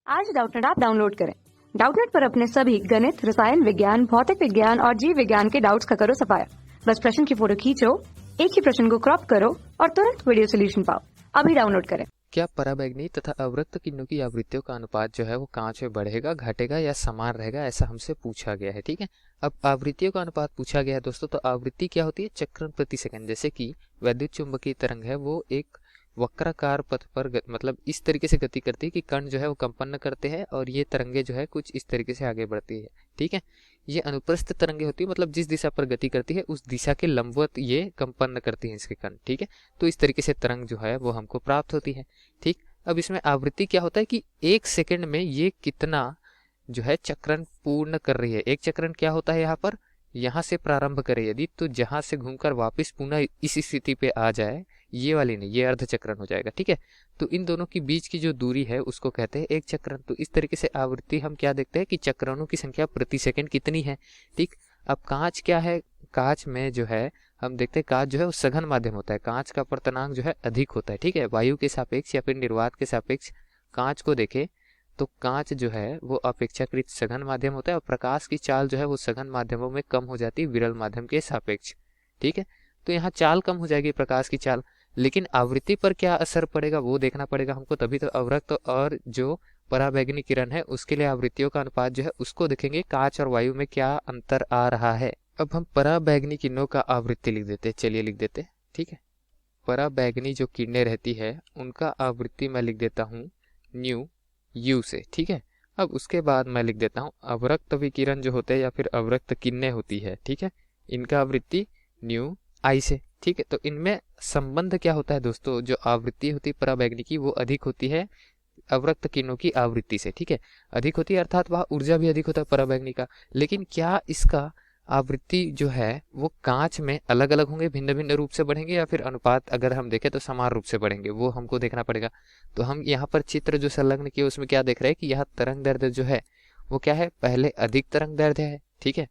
आज Doubtnut app download करें। Doubtnut पर अपने सभी गणित, रसायन विज्ञान, भौतिक विज्ञान और जीव विज्ञान के डाउट्स का करो सफाया। बस प्रश्न की फोटो खींचो, एक ही प्रश्न को क्रॉप करो और तुरंत वीडियो सोल्यूशन पाओ। अभी डाउनलोड करें। क्या पराबैंगनी तथा अवरक्त किरणों की आवृत्तियों का अनुपात जो है वो कांच में बढ़ेगा, घटेगा या समान रहेगा, ऐसा हमसे पूछा गया है। ठीक है, अब आवृत्तियों का अनुपात पूछा गया है दोस्तों। तो आवृत्ति क्या होती है? चक्रण प्रति सेकंड। जैसे कि वैद्युत चुंबकीय तरंग है वो एक वक्राकार पथ पर मतलब इस तरीके से गति करती है कि कण जो है वो कंपन करते हैं और ये तरंगे जो है कुछ इस तरीके से आगे बढ़ती है। ठीक है, ये अनुप्रस्थ तरंगे होती है, मतलब जिस दिशा पर गति करती है उस दिशा के लंबवत ये कंपन करती है इसके कण। ठीक है, तो इस तरीके से तरंग जो है वो हमको प्राप्त होती है। ठीक, अब इसमें आवृत्ति क्या होता है कि एक सेकंड में ये कितना जो है चक्रण पूर्ण कर रही है। एक चक्रण क्या होता है यहाँ पर, यहाँ से प्रारंभ करे यदि तो जहां से घूमकर वापस पुनः इस स्थिति पे आ जाए, ये वाली नहीं, ये अर्ध चक्रण हो जाएगा। ठीक है, तो इन दोनों के बीच की जो दूरी है उसको कहते हैं एक चक्रण। तो इस तरीके से आवृत्ति हम क्या देखते हैं कि चक्रणों की संख्या प्रति सेकंड कितनी है। ठीक, अब कांच क्या है? कांच में जो है हम देखते हैं कांच जो है वो सघन माध्यम होता है। कांच का पर्तनांक जो है अधिक होता है। ठीक है, वायु के सापेक्ष या फिर निर्वात के सापेक्ष कांच को देखें तो कांच जो है वो अपेक्षाकृत सघन माध्यम होता है और प्रकाश की चाल जो है वो सघन माध्यमों में कम हो जाती है विरल माध्यम के सापेक्ष। ठीक है, तो यहाँ चाल कम हो जाएगी, प्रकाश की चाल, लेकिन आवृत्ति पर क्या असर पड़ेगा वो देखना पड़ेगा हमको। तभी तो अवरक्त और जो पराबैंगनी किरण है उसके लिए आवृत्तियों का अनुपात जो है उसको देखेंगे कांच और वायु में क्या अंतर आ रहा है। अब हम पराबैंगनी किरणों का आवृत्ति लिख देते हैं। चलिए लिख देते हैं। ठीक है, पराबैंगनी जो किरणें रहती है उनका आवृत्ति मैं लिख देता हूँ न्यू यू से। ठीक है, अब उसके बाद मैं लिख देता हूँ अवरक्त विकिरण जो होते हैं या फिर अवरक्त किरणें होती है। ठीक है, इनका आवृत्ति न्यू आई से। ठीक है, तो इनमें संबंध क्या होता है दोस्तों? जो आवृत्ति होती है पराबैंगनी की वो अधिक होती है अवरक्त किरणों की आवृत्ति से। ठीक है, अधिक होती है अर्थात वह ऊर्जा भी अधिक होता है पराबैंगनी का। लेकिन क्या इसका आवृत्ति जो है वो कांच में अलग अलग होंगे, भिन्न भिन्न रूप से बढ़ेंगे, या फिर अनुपात अगर हम देखें तो समान रूप से बढ़ेंगे, वो हमको देखना पड़ेगा। तो हम यहाँ पर चित्र जो संलग्न किए उसमें क्या देख रहे हैं कि यहाँ तरंग दैर्ध्य जो है वो क्या है, पहले अधिक तरंग दैर्ध्य है। ठीक है,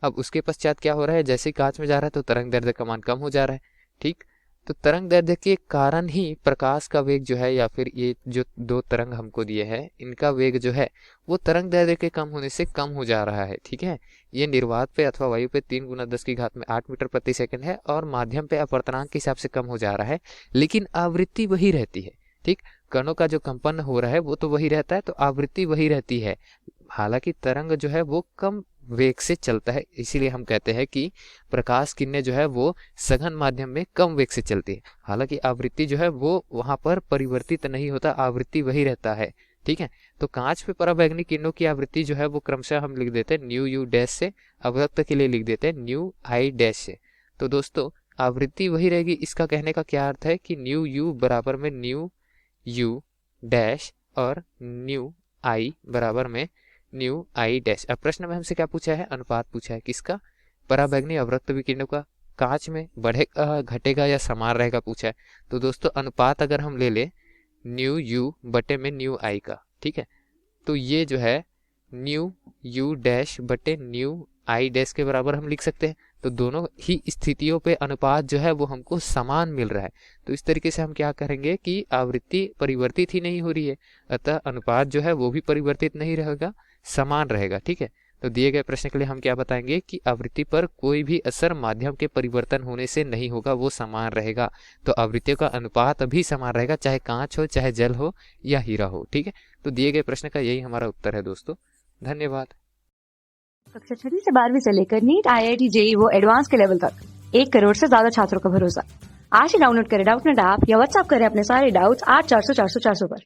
अब उसके पश्चात क्या हो रहा है, जैसे ही कांच में जा रहा है तो तरंग दैर्ध्य का मान कम हो जा रहा है। ठीक, तो तरंग दैर्ध्य के कारण ही प्रकाश का वेग जो है या फिर ये जो दो तरंग हमको दिए हैं इनका वेग जो है वो तरंग दैर्ध्य के कम होने से कम हो जा रहा है। ठीक है, ये निर्वात पे अथवा वायु पे 3 × 10⁸ मीटर प्रति सेकंड है और माध्यम पे अपवर्तनांक के हिसाब से कम हो जा रहा है, लेकिन आवृत्ति वही रहती है। ठीक, कणों का जो कंपन हो रहा है वो तो वही रहता है, तो आवृत्ति वही रहती है। हालांकि तरंग जो है वो कम वेग से चलता है, इसीलिए हम कहते हैं कि प्रकाश किरणें जो है वो सघन माध्यम में कम वेग से चलती है। हालांकि आवृत्ति जो है वो वहां पर परिवर्तित नहीं होता, आवृत्ति वही रहता है। ठीक है, तो कांच पे पराबैंगनी किरणों की आवृत्ति जो है वो क्रमशः हम लिख देते हैं न्यू यू डैश से, अवरक्त के लिए लिख देते हैं न्यू आई डैश से। तो दोस्तों आवृत्ति वही रहेगी। इसका कहने का क्या अर्थ है कि न्यू यू बराबर में न्यू यू डैश और न्यू आई बराबर में न्यू आई डैश। अब प्रश्न में हमसे क्या पूछा है? अनुपात पूछा है किसका? पराबैंगनी अवरक्त विकिरणों का। कांच में बढ़ेगा, घटेगा या समान रहेगा पूछा है। तो दोस्तों अनुपात अगर हम ले ले न्यू यू बटे में न्यू आई का, ठीक है, तो ये जो है न्यू यू डैश बटे न्यू आई डैश के बराबर हम लिख सकते हैं। तो दोनों ही स्थितियों पे अनुपात जो है वो हमको समान मिल रहा है। तो इस तरीके से हम क्या करेंगे कि आवृत्ति परिवर्तित ही नहीं हो रही है, अतः अनुपात जो है वो भी परिवर्तित नहीं रहेगा, समान रहेगा। ठीक है, तो दिए गए प्रश्न के लिए हम क्या बताएंगे कि आवृत्ति पर कोई भी असर माध्यम के परिवर्तन होने से नहीं होगा, वो समान रहेगा। तो आवृत्तियों का अनुपात भी समान रहेगा, चाहे कांच हो, चाहे जल हो या हीरा हो। ठीक है, तो दिए गए प्रश्न का यही हमारा उत्तर है दोस्तों। धन्यवाद। कक्षा 6 से 12वीं से लेकर नीट, IIT, JEE वो एडवांस के लेवल तक 1 करोड़ से ज्यादा छात्रों का भरोसा। आज ही डाउनलोड करें डाउटनेट ऐप या व्हाट्सएप करें अपने सारे डाउट्स 8400 400 400 पर।